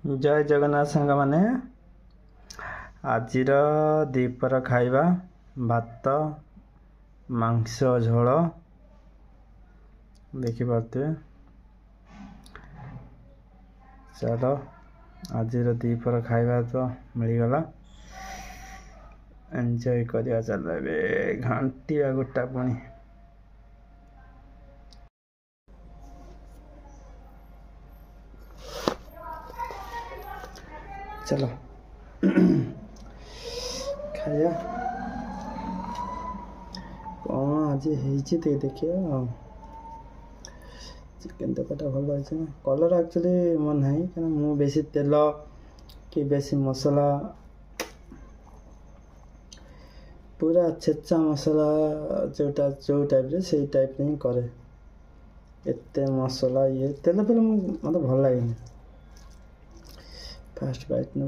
जय जगन्नाथ सांग माने आजिर दीपर खाइबा भात मांस झोल देखिपे। चलो आजिर दीपर खाइबा तो मिलगला, एंजॉय करिया। चल घंटी गोटा पुणी चलो खाया कौन आज देखिए। चिकेन तरकारीटा भल अच्छे ना। कलर एक्चुअली मन ना क्या मु बेसी तेल कि बेसी मसला पूरा छेचा मसला जोटा जो टाइप से टाइप ही करे। एते मसला ये तेल पेल मत भल लगे। फास्ट बाइट ना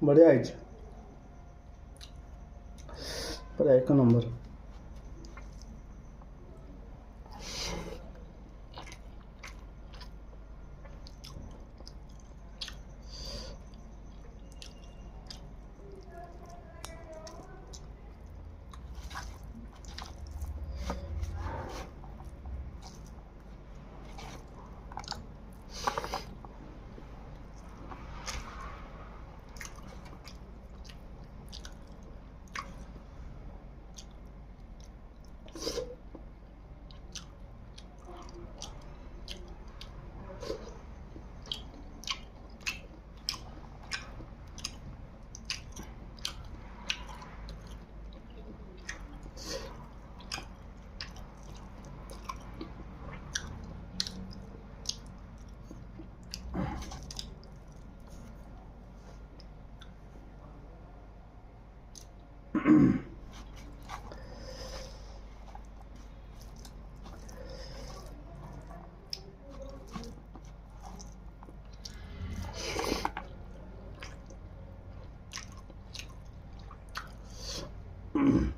बढ़िया है पूरा एक नंबर। Mm-hmm.